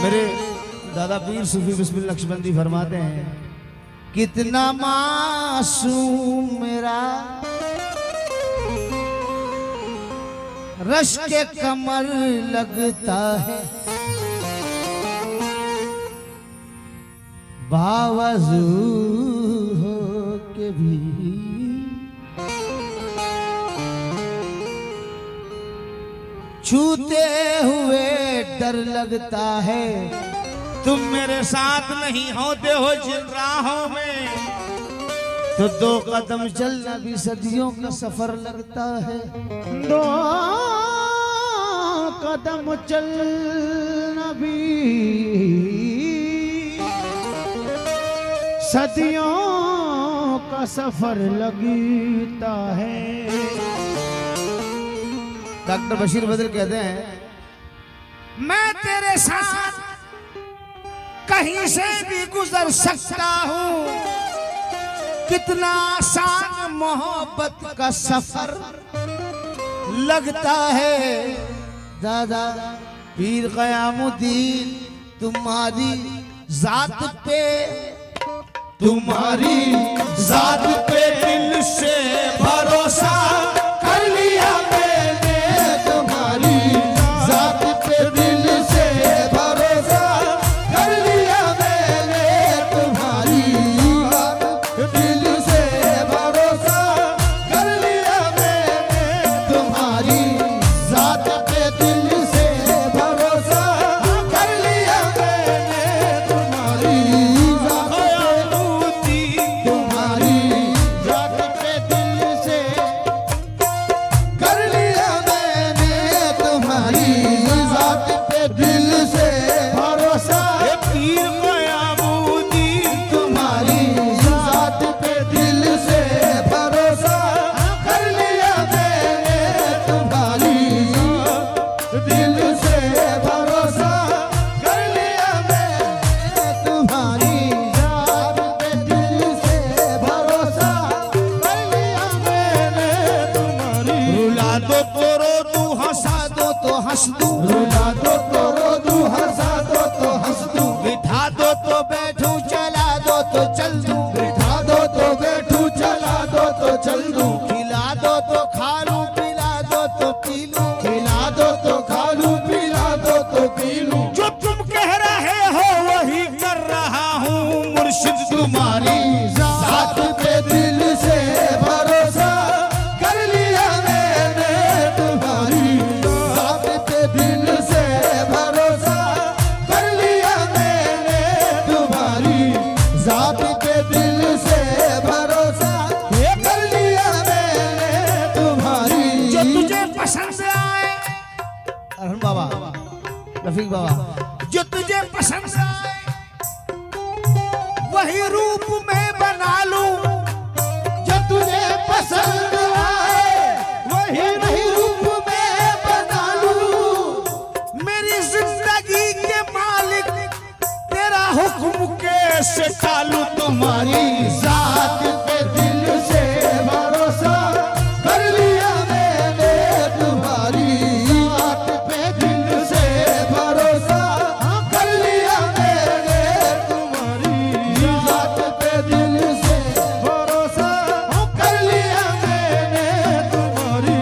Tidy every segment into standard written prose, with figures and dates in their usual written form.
मेरे दादा पीर सूफी बिस्मिल नक्शबंदी फरमाते हैं, कितना मासूम मेरा रश के कमर लगता है, बावजू हो के भी छूते हुए डर लगता है। तुम मेरे साथ नहीं होते हो जिन राहों में, तो 2 कदम चलना भी सदियों का सफर लगता है। 2 कदम चलना भी सदियों का सफर लगता है। डॉक्टर बशीर बद्र कहते हैं, मैं तेरे साथ कहीं से भी गुजर सकता हूँ, कितना आसान मोहब्बत का सफर लगता है। दादा पीर क़यामुद्दीन तुम्हारी जात पे दिल से भरोसा कर लिया मैंने, तुम्हारी जात पे दिल से भरोसा कर लिया मैंने, तुम्हारी दिल से भरोसा कर लिया मैंने, तुम्हारी जात पे दिल से भरोसा कर लिया मैंने, तुम्हारी हंस दूं, रुला दो तो रो दूं, हंसा दो तो हंस दूं, बिठा दो तो बैठूं, चला दो तो चल दूं, बिठा दो तो बैठूं, चला दो तो चल दूं, खिला दो तो खा लूं, पिला दो तो पी लूं, खिला दो तो खा लूं, पिला दो तो पी लूं, जो तुम कह रहे हो वही कर रहा हूँ, मुर्शिद तुम्हारी जात पे दिल से भरोसा कर लिया मैंने, तुम्हारी दिल से भरोसा कर लिया मैंने, तुम्हारी जात पे दिल से भरोसा कर लिया मैंने, तुम्हारी जो तुझे पसंद आए, अरहम बाबा, रफीक बाबा, जो तुझे पसंद आए वही रूप में बना लूं, जो तुझे पसंद आए वही रूप में बना लूं, मेरी जिंदगी के मालिक तेरा हुक्म कैसे टालूं, तुम्हारी जात पे दिल से भरोसा कर लिया मैंने, तुम्हारी जात पे दिल से भरोसा कर लिया मैंने, तुम्हारी जात पे दिल से भरोसा कर लिया मैंने, तुम्हारी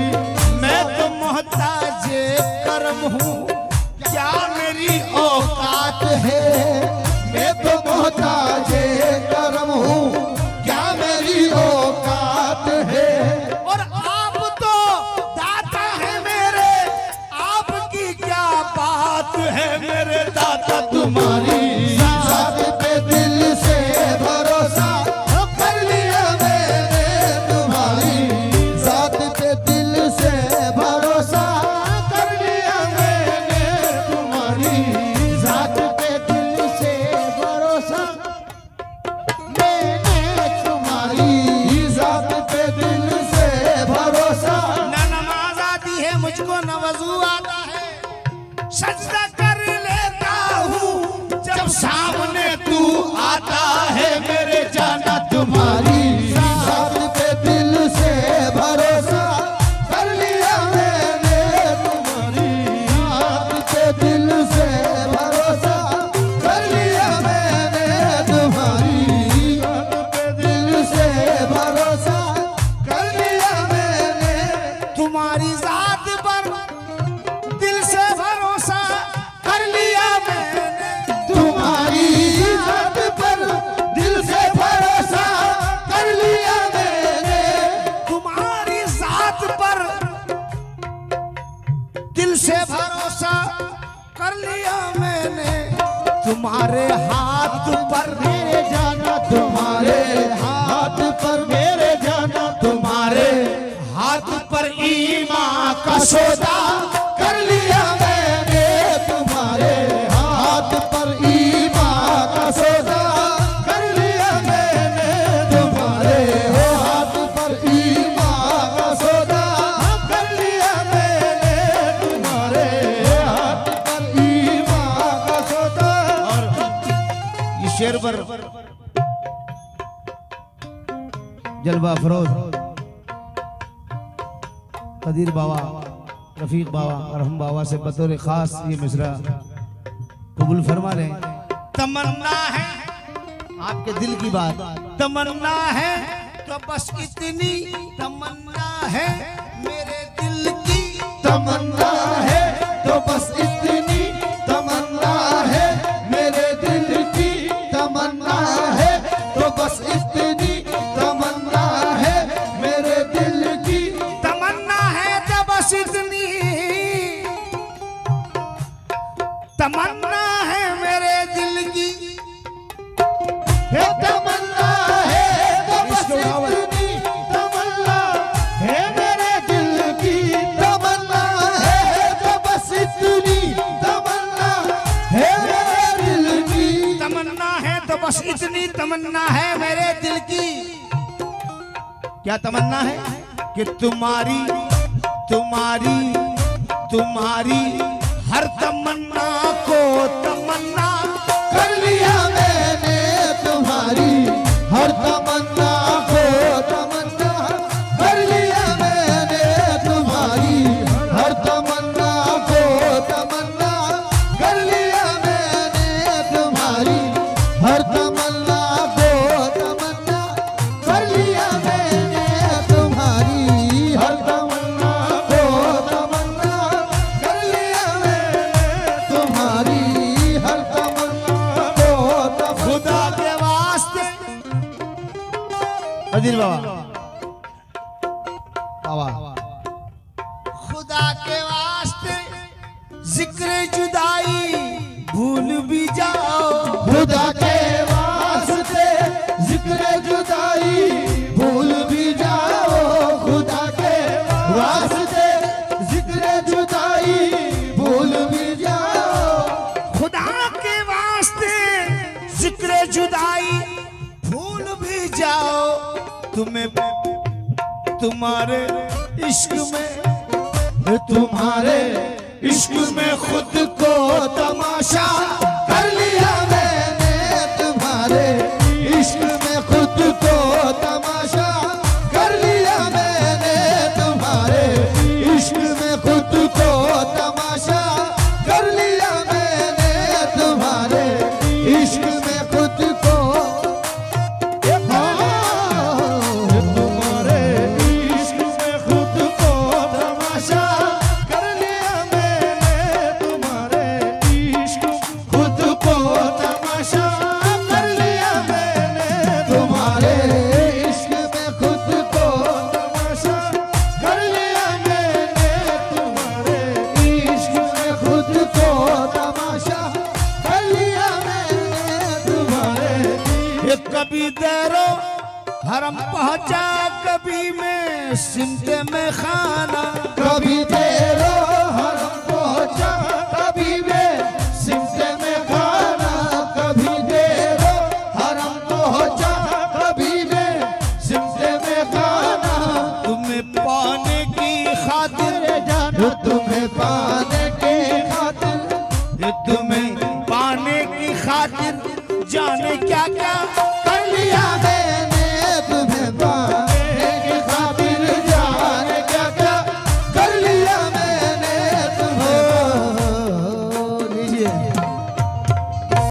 मैं तो मोहताज करम हूँ, क्या मेरी औकात है, मैं तो मोहताज करम हूँ, क्या मेरी औकात है, और आप तो दाता है मेरे, आपकी क्या बात है मेरे दाता, तुम्हारी जात पे दिल से भरोसा कर लिया मैंने, तुम्हारी जात पे दिल से भरोसा कर लिया मैंने, तुम्हारी जात पे दिल से भरोसा मैंने, तुम्हारी जात पे दिल से भरोसा। ना नमाज आती है मुझको न वजू आता है, सजदा कर लेता हूँ जब सामने तू आता है मेरे जाना, तुम्हारी जात पे दिल से भरोसा कर लिया मैंने, तुम्हारी जात पे दिल से भरोसा भरोसा कर लिया मैंने तुम्हारे हाथ पर मेरे जाना, तुम्हारे हाथ पर मेरे जाना, तुम्हारे हाथ पर ईमान का सौदा कर लिया मैंने, तुम्हारे हाथ पर ईमान का सौदा कर लिया मैंने, तुम्हारे हाथ पर ईमान का सौदा कर लिया मैंने, तुम्हारे हाथ पर ईमान का सौदा। और ये शेर पर जलवा फरोज कदीर बाबा, रफीक बाबा और हम बाबा से बतौर खास ये मिसरा कबूल फरमा लें। तमन्ना है आपके दिल की बात, तमन्ना है तो बस इतनी तमन्ना है मेरे दिल की, तमन्ना है तो बस इतनी तमन्ना है मेरे दिल की, तमन्ना है तो बस इतनी तमन्ना है मेरे दिल की, तमन्ना है तो बस इतनी तमन्ना है मेरे दिल की, तमन्ना है तो बस इतनी तमन्ना है मेरे दिल की, तमन्ना है तो बस इतनी तमन्ना है मेरे दिल की, तमन्ना है तो बस इतनी तमन्ना है मेरे दिल की। क्या तमन्ना है कि तुम्हारी तुम्हारी तुम्हारी हर तमन्ना को तमन्ना कर लिया मैंने, तुम्हारी हर तमन्ना को तमन्ना कर लिया मैंने, तुम्हारी हर तमन्ना को तमन्ना कर लिया मैंने, तुम्हारी हर तमन्ना को तमन्ना कर लिया मैंने, तुम्हारी हर तमन्ना को तमन्ना कर लिया मैंने, तुम्हारी हर तमन्ना को खुदा के वास्ते अदिल बाबा बाबा खुदा के वास्ते जिक्र जुदाई भूल भी जाओ, खुदा के वास्ते जिक्र जुदाई भूल भी जाओ, खुदा के वास्ते जिक्र जुदाई भूल भी जाओ, खुदा के वास्ते जिक्र जुदाई भूल भी जाओ, तुम्हें तुम्हारे इश्क में तुम्हारे इश्क में खुद को तमाशा कर लिया मैंने, तुम्हारे इश्क में खुद को तमाशा कर लिया मैंने, तुम्हारे इश्क में खुद को तमाशा कर लिया मैंने, तुम्हारे इश्क में खुद को कभी देरो हरम पहुंचा, कभी मैं सिमटे में खाना, कभी देरो हरम पहुंचा, कभी मैं सिमटे में खाना, कभी देरो हरम पहुंचा, कभी मैं सिमटे में खाना, तुम्हें पाने की खातिर जाना, तुम्हें पाने की खातिर, तुम्हें पाने की खातिर जाने क्या क्या